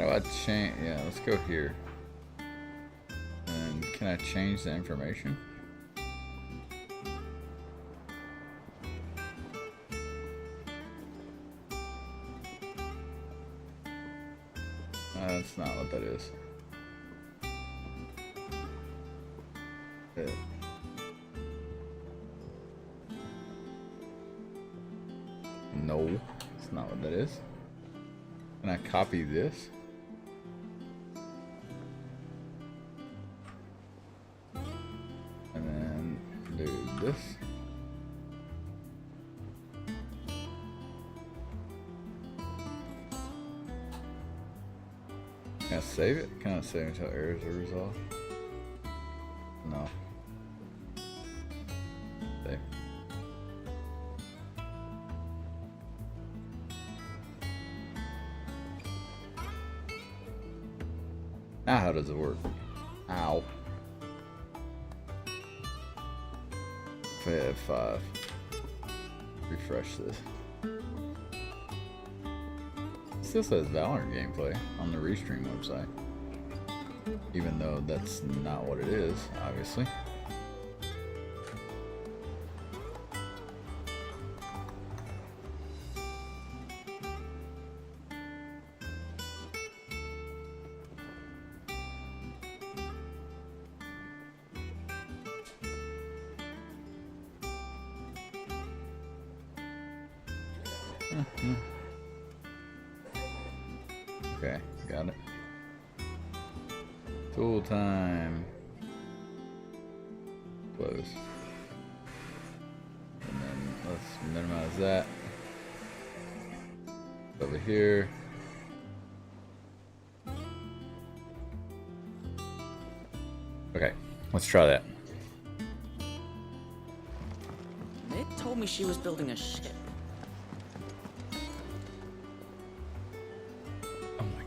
How do I change? Yeah, let's go here. And can I change the information? That's not what that is. No, that's not what that is. Can I copy this? And then do this. Can I save it? Can I save until errors are resolved? No. Save. Now how does it work? Ow. FF5. Refresh this. It still says Valorant gameplay on the Restream website. Even though that's not what it is, obviously. Okay, got it. Tool time. Close. And then let's minimize that. Over here. Okay, let's try that. Nick told me she was building a ship.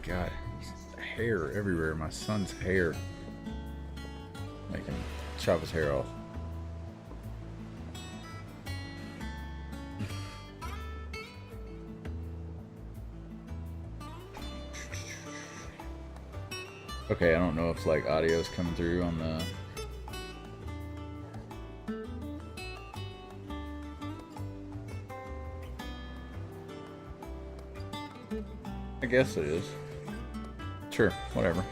God, hair everywhere. My son's hair. Make him chop his hair off. Okay, I don't know if like audio's coming through on the. I guess it is. Sure, whatever.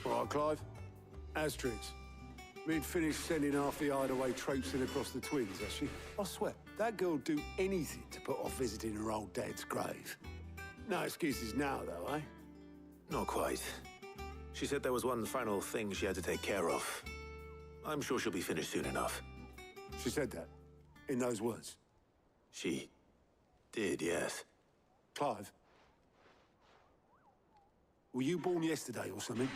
All right, Clive. Asterix. We'd finished sending half the hideaway traipsing across the twins, has she? I swear, that girl'd do anything to put off visiting her old dad's grave. No excuses now, though, eh? Not quite. She said there was one final thing she had to take care of. I'm sure she'll be finished soon enough. She said that? In those words? She did, yes. Clive? Were you born yesterday or something?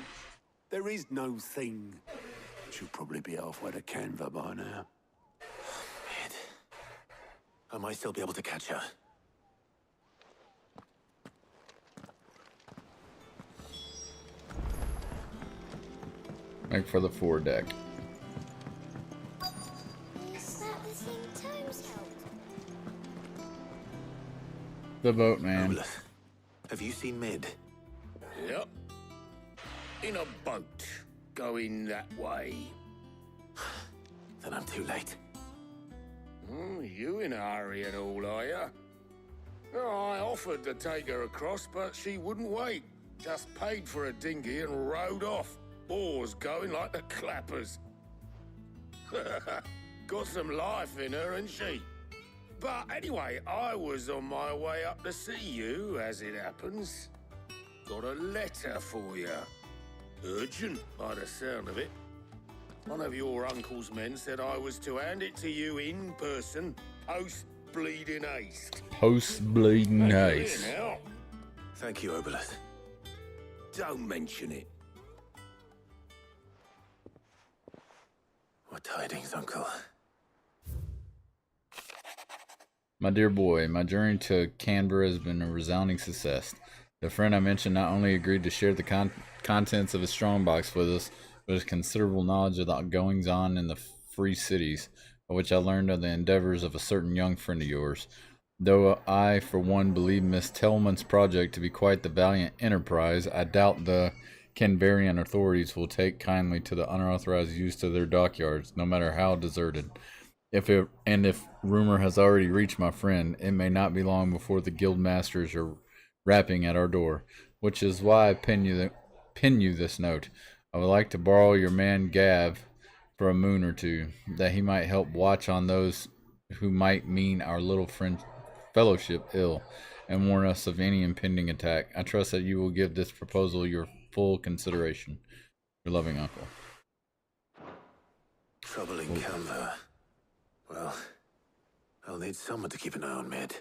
There is no thing. She'll probably be halfway to Canva by now. Man. I might still be able to catch her. Make for the foredeck. Is that the thing Tomes held? The boat, man. Obeleth, have you seen Mid? Yep. In a boat, going that way. Then I'm too late. You in a hurry and all, are ya? Oh, I offered to take her across, but she wouldn't wait. Just paid for a dinghy and rowed off. Oars going like the clappers. Got some life in her, ain't she? But anyway, I was on my way up to see you, as it happens. Got a letter for you. Urgent, by the sound of it. One of your uncle's men said I was to hand it to you in person, post-bleeding haste. Post-bleeding haste. Here now. Thank you, Obeleth. Don't mention it. What tidings, Uncle? My dear boy, my journey to Canberra has been a resounding success. The friend I mentioned not only agreed to share the contents of his strongbox with us, but his considerable knowledge of the goings-on in the free cities, by which I learned of the endeavors of a certain young friend of yours. Though I, for one, believe Miss Tellman's project to be quite the valiant enterprise, I doubt the Canberrian authorities will take kindly to the unauthorized use of their dockyards, no matter how deserted. If rumor has already reached my friend, it may not be long before the guild masters are rapping at our door, which is why I pin you this note. I would like to borrow your man Gav for a moon or two, that he might help watch on those who might mean our little friend fellowship ill, and warn us of any impending attack. I trust that you will give this proposal your full consideration. Your loving uncle. Trouble in Canva. Well, I'll need someone to keep an eye on Mid.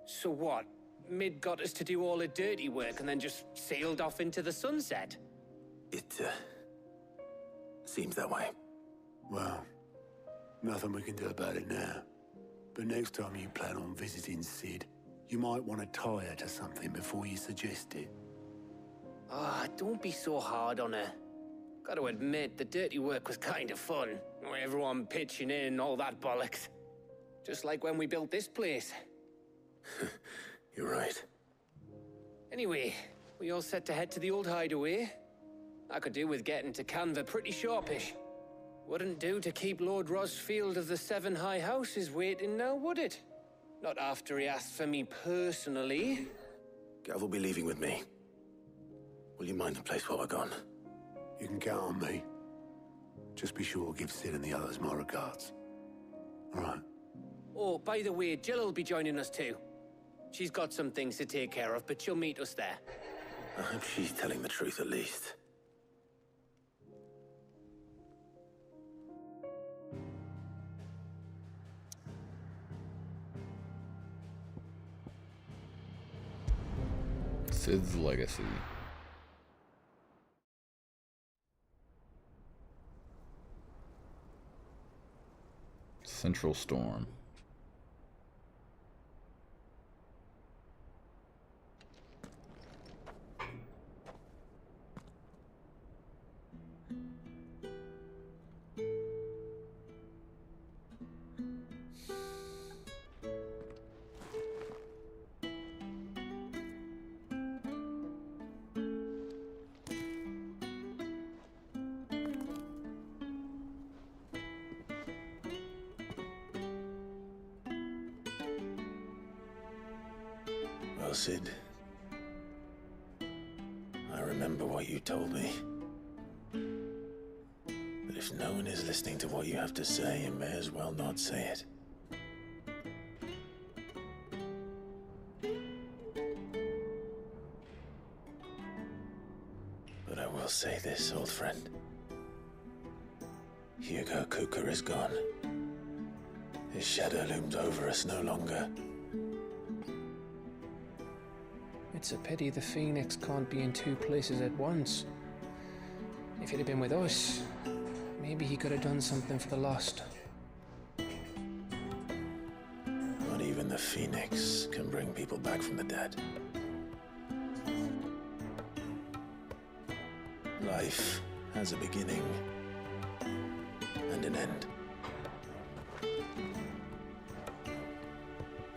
So what? Mid got us to do all the dirty work and then just sailed off into the sunset? It, seems that way. Well, nothing we can do about it now. But next time you plan on visiting Sid, you might want to tie her to something before you suggest it. Ah, don't be so hard on her. Gotta admit, the dirty work was kind of fun. Everyone pitching in and all that bollocks. Just like when we built this place. You're right. Anyway, we all set to head to the old hideaway. I could do with getting to Canva pretty sharpish. Wouldn't do to keep Lord Rosfield of the Seven High Houses waiting now, would it? Not after he asked for me personally. Gav will be leaving with me. Will you mind the place while we're gone? You can count on me. Just be sure to give Sid and the others my regards. All right. Oh, by the way, Jill will be joining us too. She's got some things to take care of, but she'll meet us there. I hope she's telling the truth at least. Sid's legacy. Central Storm. Well, Sid, I remember what you told me. But if no one is listening to what you have to say, you may as well not say it. But I will say this, old friend. Hugo Kuka is gone. His shadow looms over us no longer. It's a pity the Phoenix can't be in two places at once. If he'd have been with us, maybe he could have done something for the lost. Not even the Phoenix can bring people back from the dead. Life has a beginning and an end.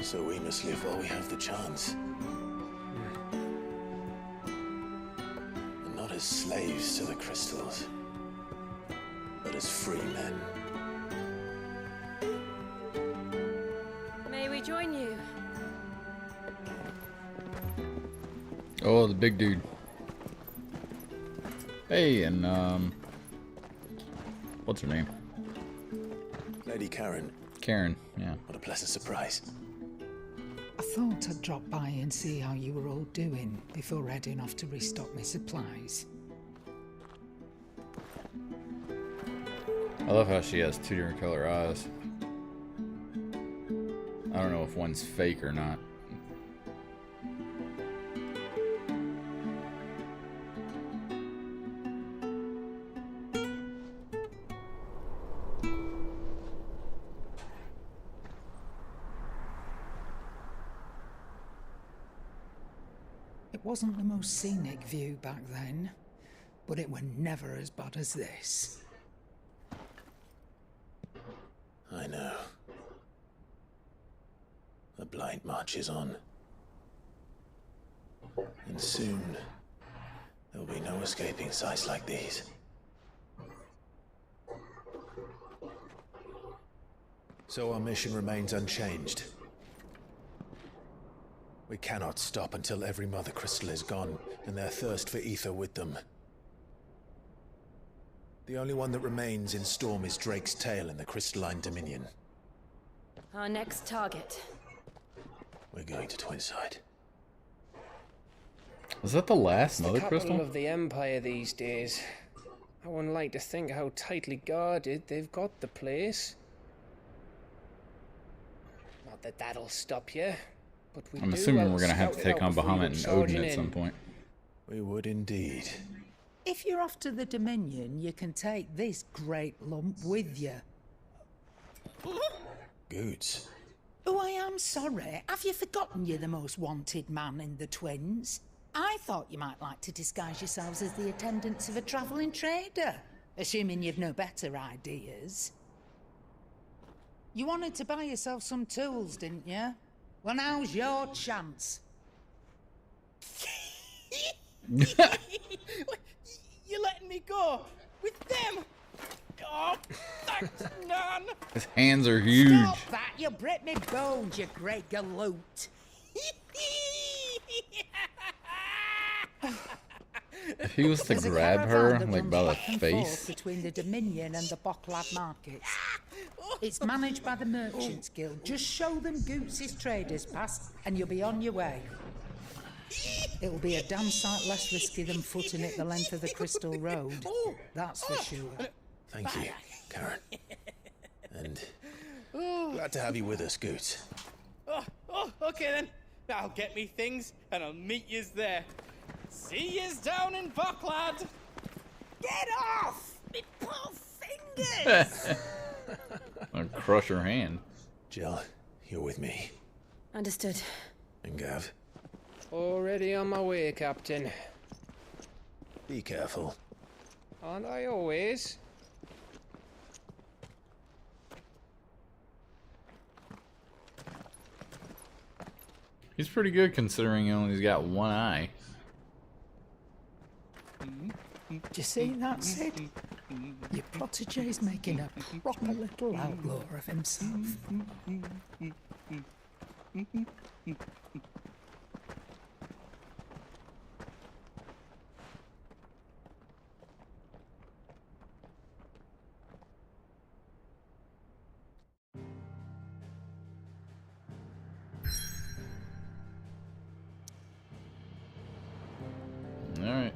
So we must live while we have the chance. And not as slaves to the crystals, but as free men. May we join you? Oh, the big dude. Hey, and what's her name? Lady Karen, Karen. Yeah. what a pleasant surprise. I thought I'd drop by and see how you were all doing before heading off to restock my supplies. I love how she has two different color eyes. I don't know if one's fake or not. It wasn't the most scenic view back then, but it were never as bad as this. I know. The blight marches on. And soon, there'll be no escaping sights like these. So our mission remains unchanged. We cannot stop until every Mother Crystal is gone, and their thirst for ether with them. The only one that remains in Storm is Drake's tail in the Crystalline Dominion. Our next target. We're going to Twinside. Was that the last It's Mother the capital Crystal? of the Empire these days. I wouldn't like to think how tightly guarded they've got the place. Not that that'll stop you, but we I'm do assuming well we're gonna have to scout it take out on before you Bahamut go and Odin charging at some in. point. We would indeed. If you're off to the Dominion, you can take this great lump with you. Goods. Oh, I am sorry. Have you forgotten you're the most wanted man in the Twins? I thought you might like to disguise yourselves as the attendants of a travelling trader, assuming you've no better ideas. You wanted to buy yourself some tools, didn't you? Well, now's your chance. You're letting me go with them? Oh, thanks, Nan. His hands are huge. Stop that! You break me bones, you great galoot. If he was to There's a grab caravan her, that like runs by the back and forth face, between the Dominion and the Bocklad markets. It's managed by the Merchants Guild. Just show them Goots' traders pass, and you'll be on your way. It'll be a damn sight less risky than footing it the length of the Crystal Road. That's for sure. Thank you, Karen. And glad to have you with us, Goots. Oh, okay then. I'll get me things and I'll meet yous there. See yous down in Bocklad. Get off! Me poor fingers! I'll crush her hand. Jill, you're with me. Understood. And Gav, Already on my way, Captain. be careful. Aren't I always? He's pretty good considering he only's got one eye. Do you see that, Sid? Your protege's making a proper little outlaw of himself. Alright.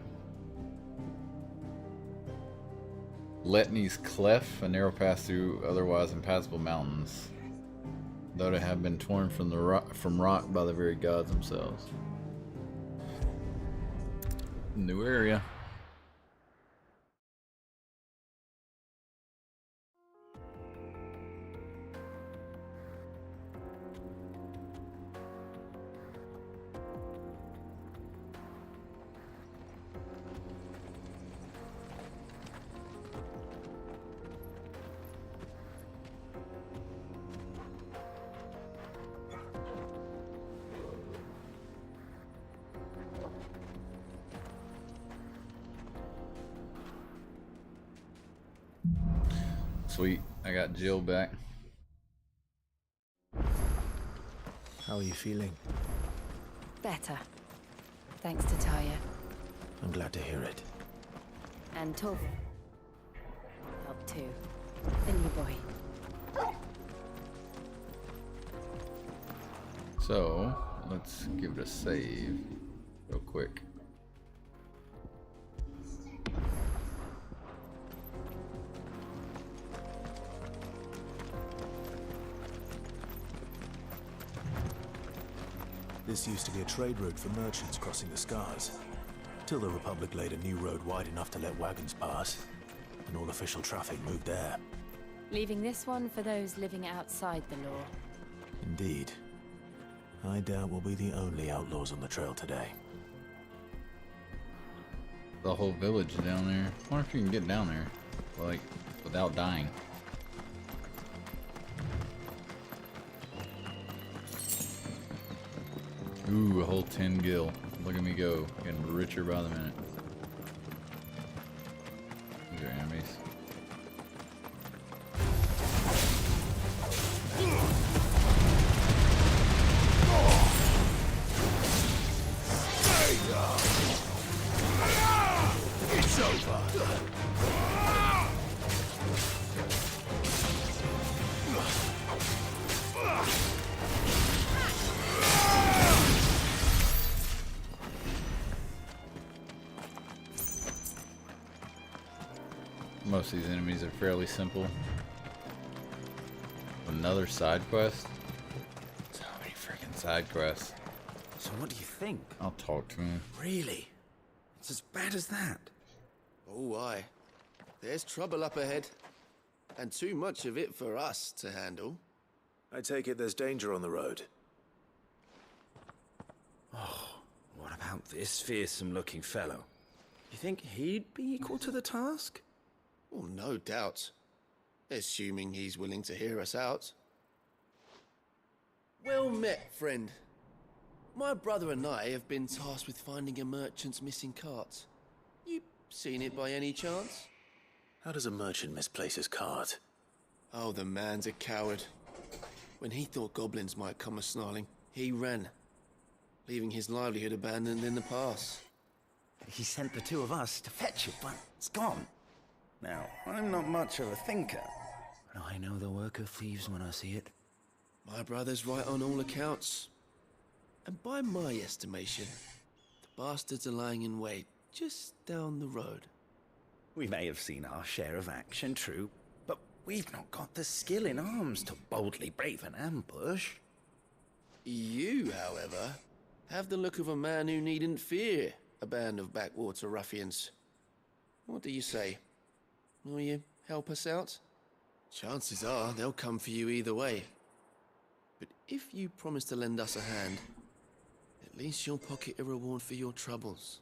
Letney's Clef, a narrow path through otherwise impassable mountains, though they have been torn from rock by the very gods themselves. New area. Sweet, I got Jill back. How are you feeling? Better. Thanks to Taya. I'm glad to hear it. And Tov. Help too. The new boy. So, let's give it a save real quick. This used to be a trade route for merchants crossing the Scars, till the Republic laid a new road wide enough to let wagons pass, and all official traffic moved there. Leaving this one for those living outside the law. Indeed. I doubt we'll be the only outlaws on the trail today. the whole village down there. I wonder if you can get down there, like, without dying. Ooh, a whole 10 gil. Look at me go. Getting richer by the minute. These are enemies. It's over. Most of these enemies are fairly simple. Another side quest? So many freaking side quests. So what do you think? I'll talk to him. Really? It's as bad as that? Oh, aye. There's trouble up ahead. And too much of it for us to handle. I take it there's danger on the road. Oh, what about this fearsome-looking fellow? You think he'd be equal to the task? Well, no doubt. Assuming he's willing to hear us out. Well met, friend. My brother and I have been tasked with finding a merchant's missing cart. You seen it by any chance? How does a merchant misplace his cart? Oh, the man's a coward. When he thought goblins might come a-snarling, he ran, leaving his livelihood abandoned in the pass. He sent the two of us to fetch it, but it's gone. Now, I'm not much of a thinker, but I know the work of thieves when I see it. My brother's right on all accounts. And by my estimation, the bastards are lying in wait just down the road. We may have seen our share of action, true, but we've not got the skill in arms to boldly brave an ambush. You, however, have the look of a man who needn't fear a band of backwater ruffians. What do you say? Will you help us out? Chances are they'll come for you either way. But if you promise to lend us a hand, at least you'll pocket a reward for your troubles.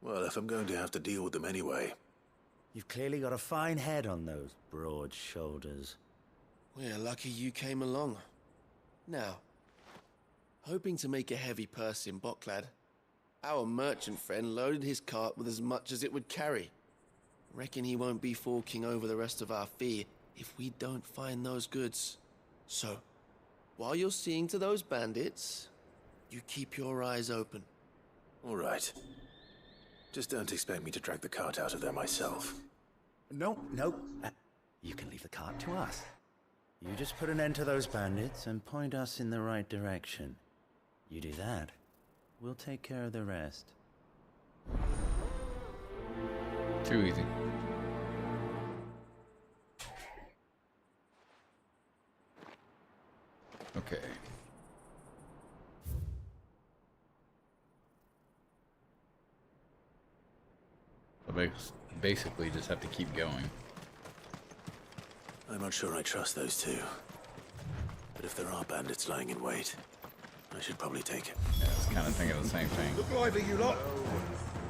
Well, if I'm going to have to deal with them anyway. You've clearly got a fine head on those broad shoulders. We're lucky you came along. Now, hoping to make a heavy purse in Bocklad, our merchant friend loaded his cart with as much as it would carry. Reckon he won't be forking over the rest of our fee if we don't find those goods. So, while you're seeing to those bandits, you keep your eyes open. All right. Just don't expect me to drag the cart out of there myself. No. You can leave the cart to us. You just put an end to those bandits and point us in the right direction. You do that, we'll take care of the rest. Too easy. Okay. So basically just have to keep going. I'm not sure I trust those two. But if there are bandits lying in wait, I should probably take it. Yeah, I was kind of thinking the same thing. Look lively, you lot.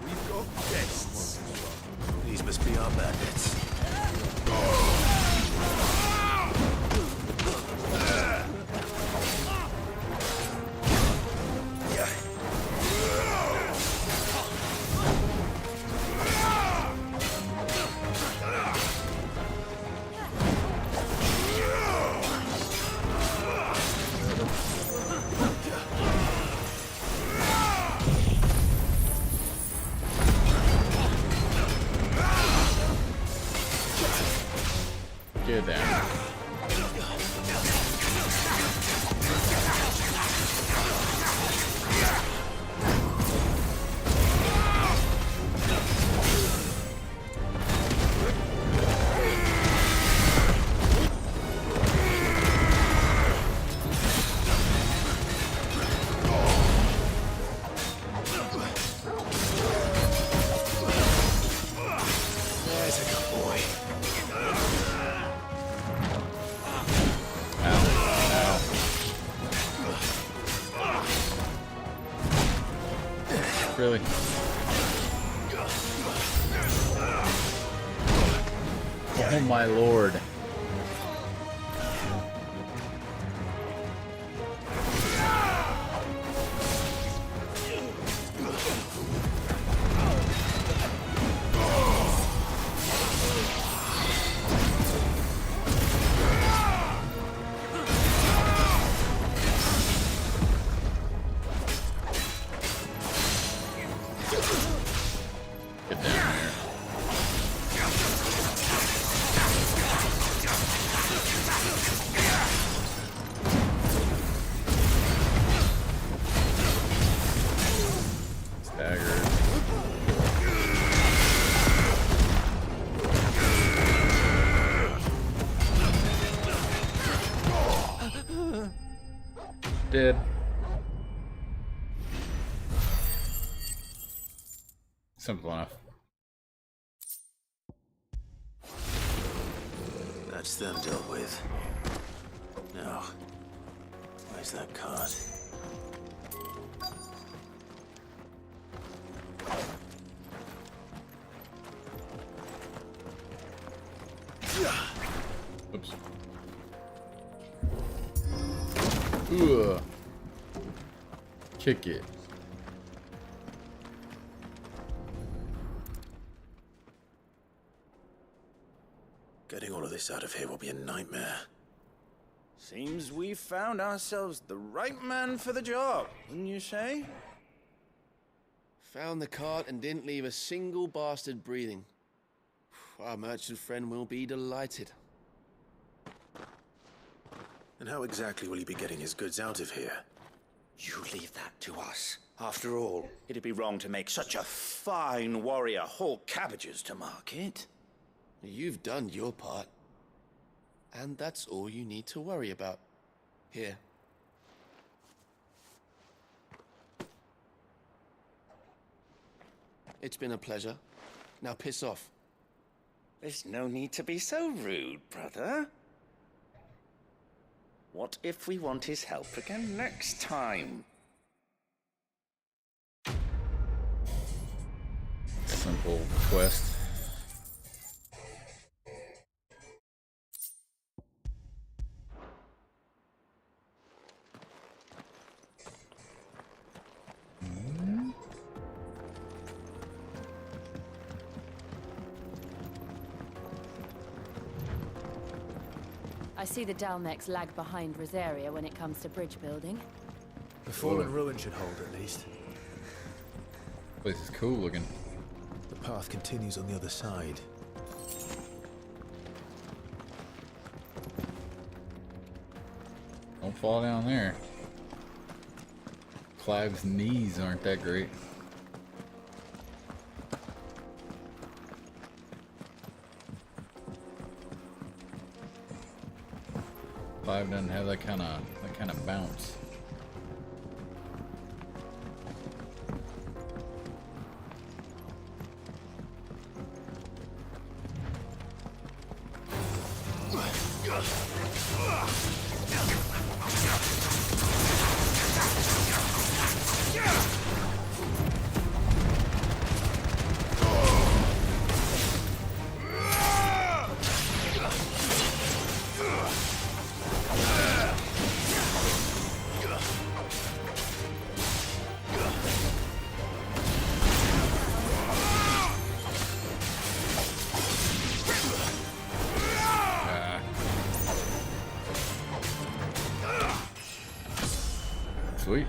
We've got guests. These must be our bandits. Get down. There's a good boy. Really? Oh my lord. Get down here. Staggered. Dead. Simple enough. That's them dealt with. Now, where's that cart? Oops. Ooh. Kick it. Getting all of this out of here will be a nightmare. Seems we've found ourselves the right man for the job, wouldn't you say? Found the cart and didn't leave a single bastard breathing. Our merchant friend will be delighted. And how exactly will he be getting his goods out of here? You leave that to us. After all, it'd be wrong to make such a fine warrior haul cabbages to market. You've done your part. And that's all you need to worry about. Here. It's been a pleasure. Now piss off. There's no need to be so rude, brother. What if we want his help again next time? Simple quest. I see the Dalmex lag behind Rosaria when it comes to bridge building. The fallen ruin should hold at least. Place is cool looking. The path continues on the other side. Don't fall down there. Clive's knees aren't that great. Clive doesn't have that kind of bounce. Sweet.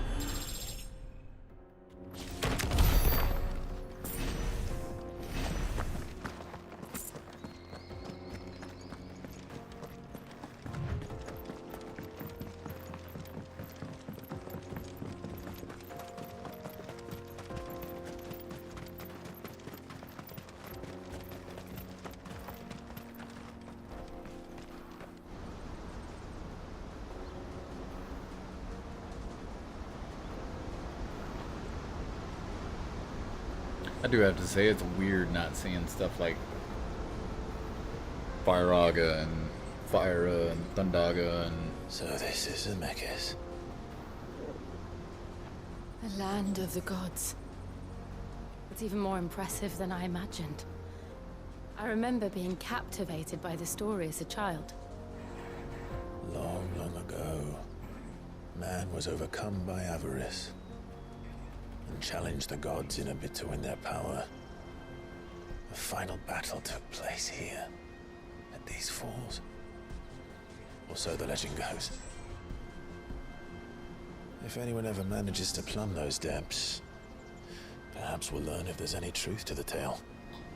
I do have to say it's weird not seeing stuff like Firaga and Fyra and Thundaga and... So this is Zemeckis. The land of the gods. It's even more impressive than I imagined. I remember being captivated by the story as a child. Long, long ago, man was overcome by avarice and challenged the gods in a bid to win their power. A final battle took place here, at these falls. Or so the legend goes. If anyone ever manages to plumb those depths, perhaps we'll learn if there's any truth to the tale.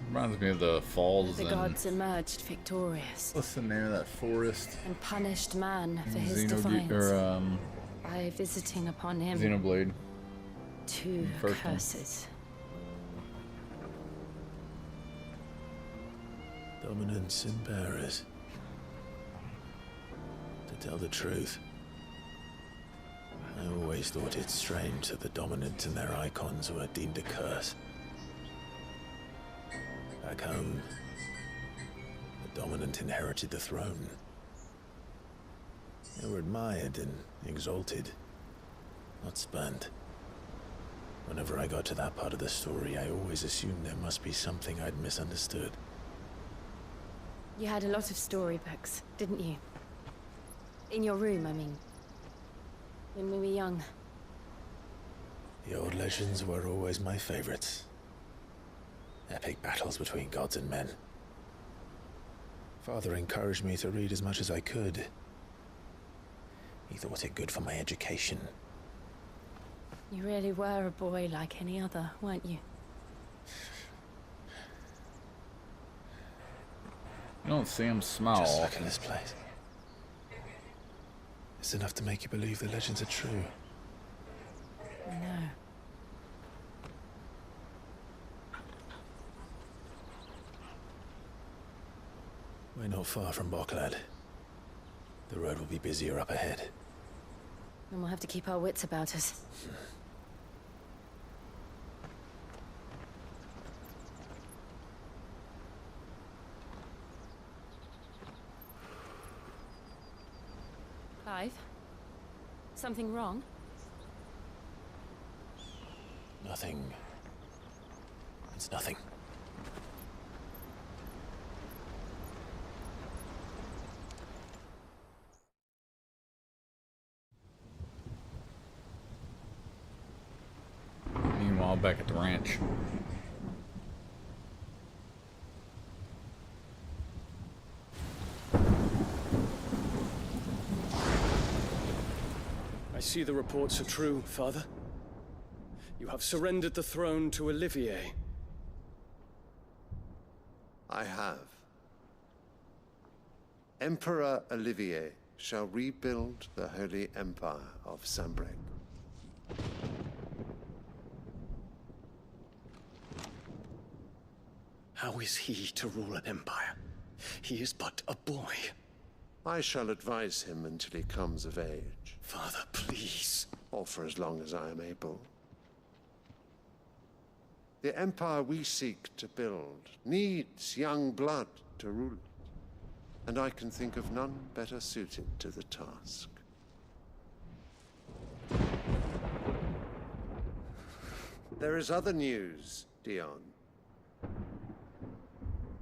Reminds me of the falls. The gods emerged victorious. What's the name of that forest? And punished man for his defiance. By visiting upon him Xenoblade. two curses. Dominance and bearers. To tell the truth, I always thought it strange that the dominant and their icons were deemed a curse. Back home, the dominant inherited the throne. They were admired and exalted, not spurned. Whenever I got to that part of the story, I always assumed there must be something I'd misunderstood. You had a lot of storybooks, didn't you? In your room, I mean. When we were young. The old legends were always my favorites. Epic battles between gods and men. Father encouraged me to read as much as I could. He thought it good for my education. You really were a boy like any other, weren't you? You don't see him smile. Just look at this place. It's enough to make you believe the legends are true. I know. We're not far from Boklad. The road will be busier up ahead. And we'll have to keep our wits about us. Clive? Something wrong? Nothing. It's nothing. Meanwhile, back at the ranch. I see the reports are true, Father. You have surrendered the throne to Olivier. I have. Emperor Olivier shall rebuild the Holy Empire of Sanbreque. How is he to rule an empire? He is but a boy. I shall advise him until he comes of age. Father, please. Or for as long as I am able. The empire we seek to build needs young blood to rule it. And I can think of none better suited to the task. There is other news, Dion.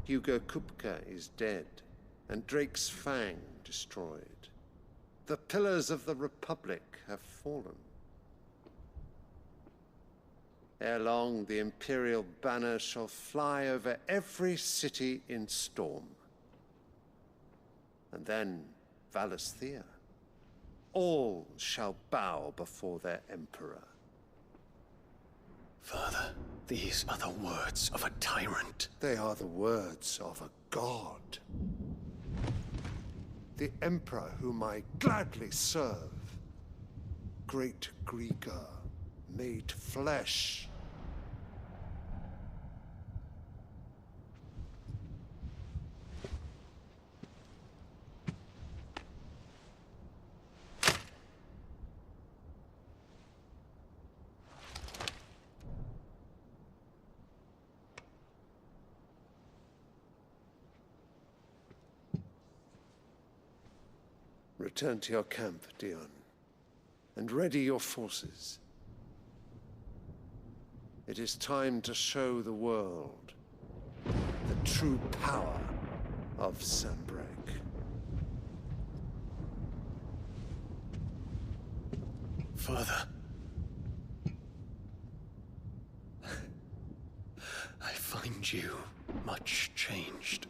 Hugo Kupka is dead, and Drake's Fang destroyed. The pillars of the Republic have fallen. Ere long, the Imperial banner shall fly over every city in Storm. And then Valisthea. All shall bow before their Emperor. Father, these are the words of a tyrant. They are the words of a god. The Emperor whom I gladly serve. Great Grieger, made flesh. Return to your camp, Dion, and ready your forces. It is time to show the world the true power of Sanbreque. Father. I find you much changed.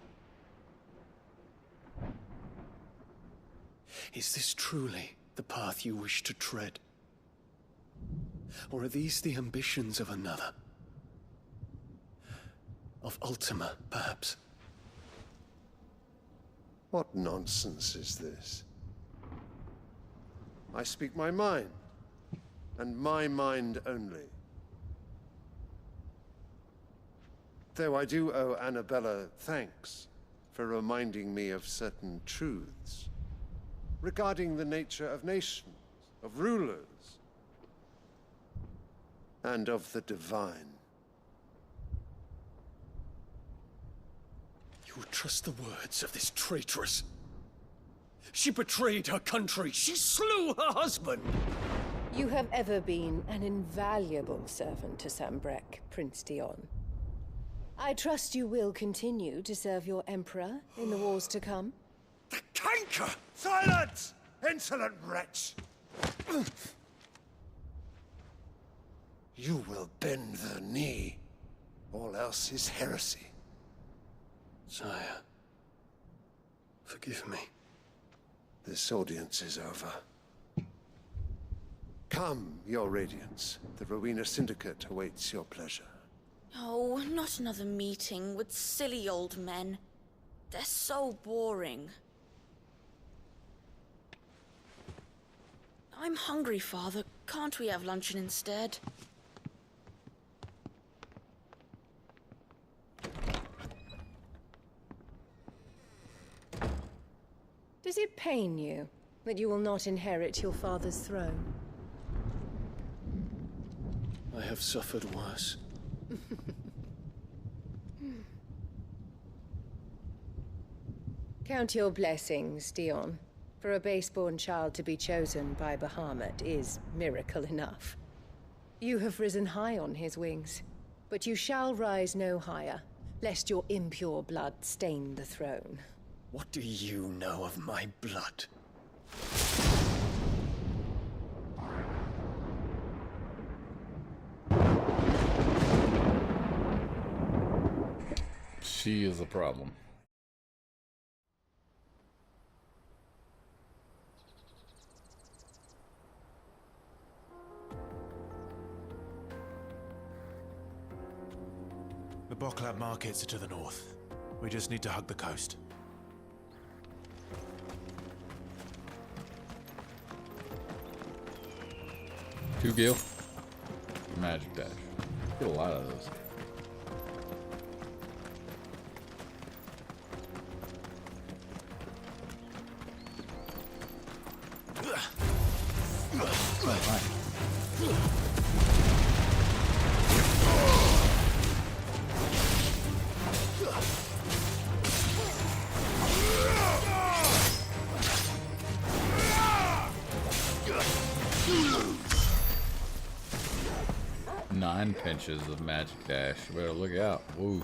Is this truly the path you wish to tread? Or are these the ambitions of another? Of Ultima, perhaps? What nonsense is this? I speak my mind, and my mind only. Though I do owe Annabella thanks for reminding me of certain truths regarding the nature of nations, of rulers, and of the divine. You would trust the words of this traitress? She betrayed her country. She slew her husband. You have ever been an invaluable servant to Sanbreque, Prince Dion. I trust you will continue to serve your Emperor in the wars to come. The canker! Silence! Insolent wretch! You will bend the knee. All else is heresy. Sire, forgive me. This audience is over. Come, your Radiance. The Rowena Syndicate awaits your pleasure. Oh, not another meeting with silly old men. They're so boring. I'm hungry, Father. Can't we have luncheon instead? Does it pain you that you will not inherit your father's throne? I have suffered worse. Count your blessings, Dion. For a base-born child to be chosen by Bahamut is miracle enough. You have risen high on his wings, but you shall rise no higher, lest your impure blood stain the throne. What do you know of my blood? She is a problem. The Boklab markets are to the north. We just need to hug the coast. Two gil. Magic dash. Get a lot of those. Nine pinches of magic dash. Better look out. Woo.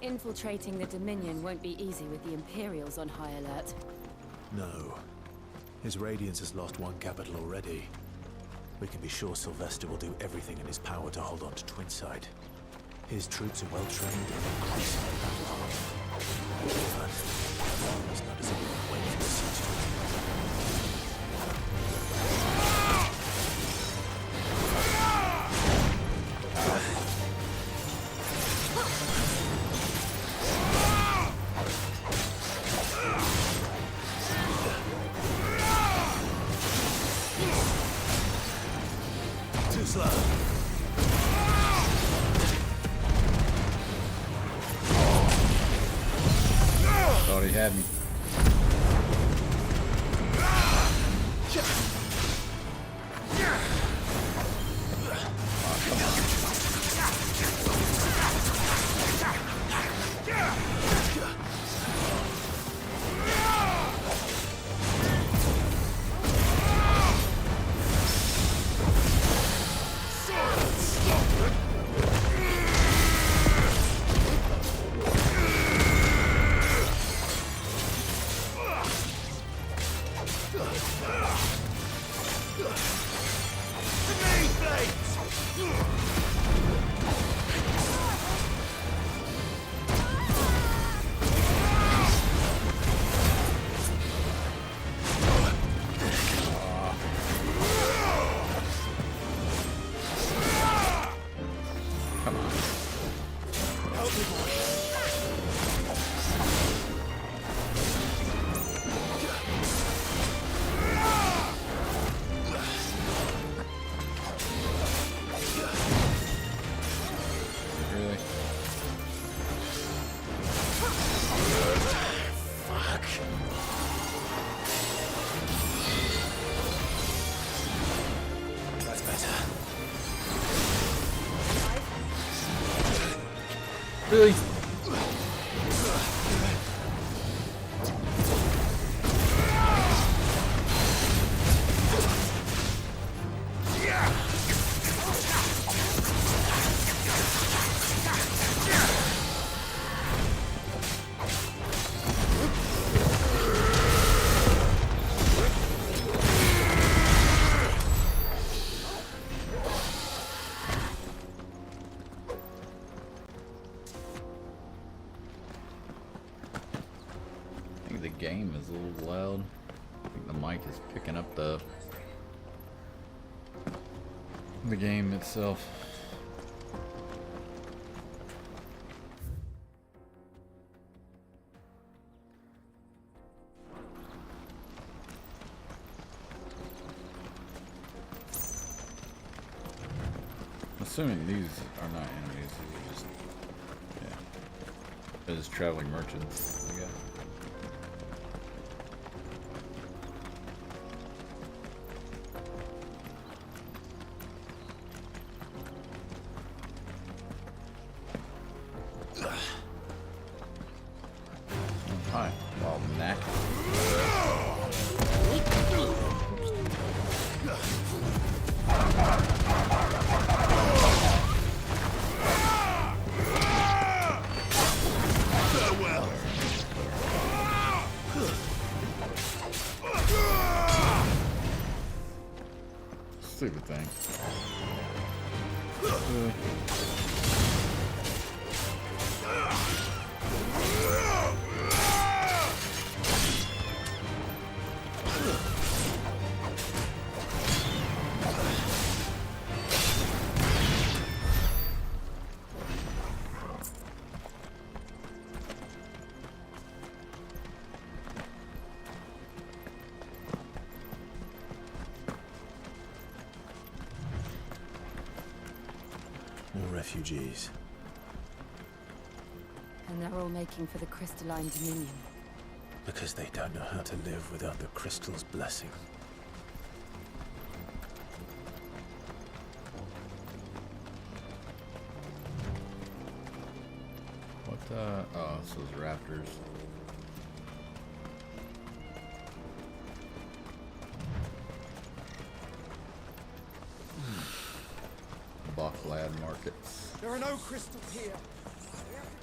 Infiltrating the Dominion won't be easy with the Imperials on high alert. No. His Radiance has lost one capital already. We can be sure Sylvester will do everything in his power to hold on to Twinside. His troops are well trained and increasingly battle-hardened. But it's not as if we can wait for the siege to end. Too slow. Thought he had me. Really? Fuck. That's better. Really? I think the game is a little loud. I think the mic is picking up the game itself. I'm assuming these are not enemies, these are just, yeah, they're just traveling merchants, I guess. Hi, wild knack. Stupid thing. More refugees. And they're all making for the crystalline dominion. Because they don't know how to live without the crystal's blessing. What the? Oh, it's those raptors. Bucklad markets. There are no crystals here.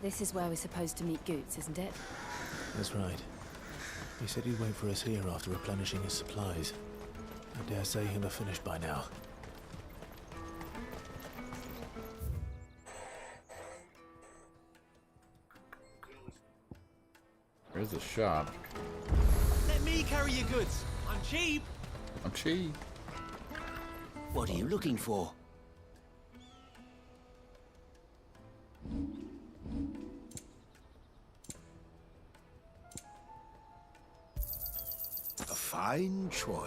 This is where we're supposed to meet Goots, isn't it? That's right. He said he'd wait for us here after replenishing his supplies. I dare say he'll have finished by now. There's a shop. Let me carry your goods. I'm cheap. I'm cheap. What are you looking for? A fine choice.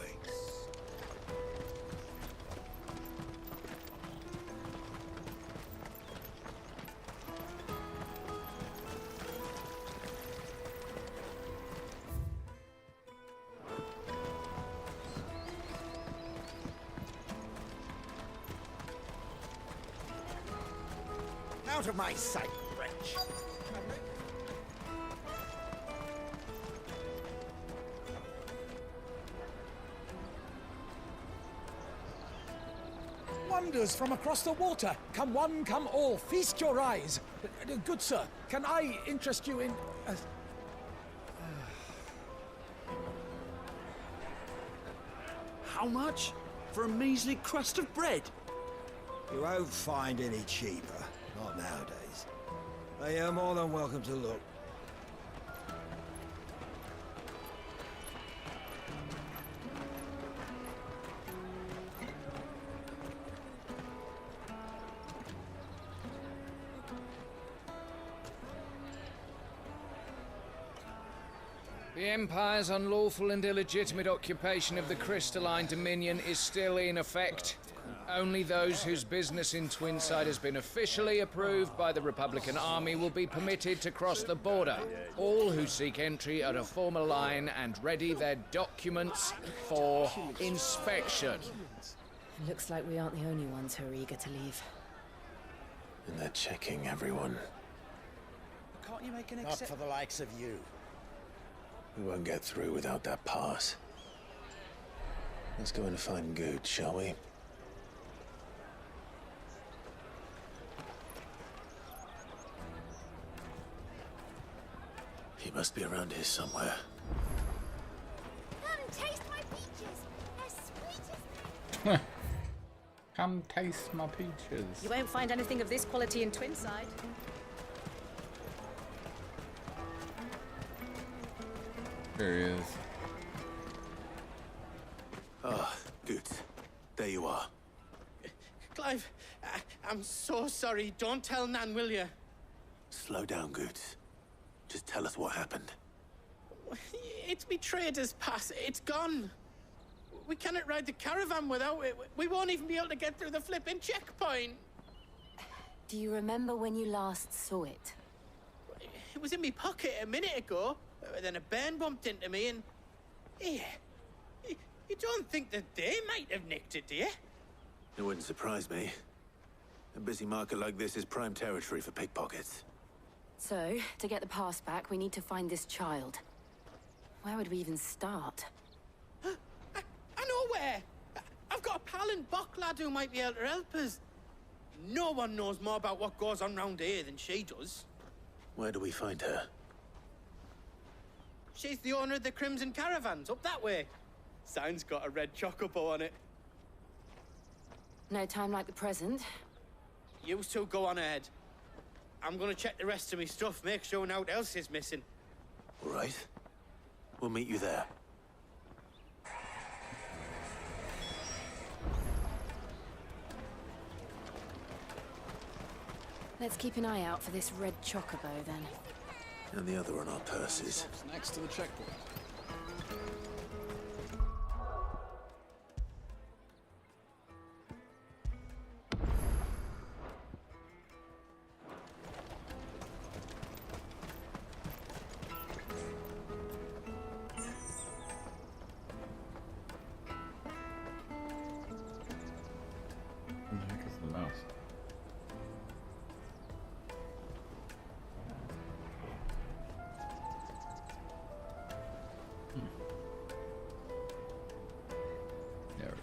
Out of my sight, wretch. Wonders from across the water. Come one, come all. Feast your eyes. Good sir, can I interest you in... How much? For a measly crust of bread? You won't find any cheaper. Not nowadays. But you're more than welcome to look. The Empire's unlawful and illegitimate occupation of the Crystalline Dominion is still in effect. Only those whose business in Twinside has been officially approved by the Republican Army will be permitted to cross the border. All who seek entry are to form a line and ready their documents for inspection. Looks like we aren't the only ones who are eager to leave. And they're checking everyone. Can't you make an Not for the likes of you. We won't get through without that pass. Let's go in and find Good, shall we? He must be around here somewhere. Come taste my peaches. They're sweet as Come taste my peaches. You won't find anything of this quality in Twinside. There he is. Ah, Good. There you are. Clive, I'm so sorry. Don't tell Nan, will you? Slow down, Good. Just tell us what happened. It's me trader's pass. It's gone. We cannot ride the caravan without it. We won't even be able to get through the flipping checkpoint. Do you remember when you last saw it? It was in my pocket a minute ago. Then a bairn bumped into me and... Here. You don't think that they might have nicked it, do you? It wouldn't surprise me. A busy market like this is prime territory for pickpockets. So, to get the pass back, we need to find this child. Where would we even start? I know where! I've got a pal in Bocklad who might be able to help us. No one knows more about what goes on round here than she does. Where do we find her? She's the owner of the Crimson Caravans, up that way. Sign's got a red chocobo on it. No time like the present. You two go on ahead. I'm gonna check the rest of me stuff, make sure no one else is missing. All right. We'll meet you there. Let's keep an eye out for this red chocobo, then. And the other on our purses. Next to the checkpoint.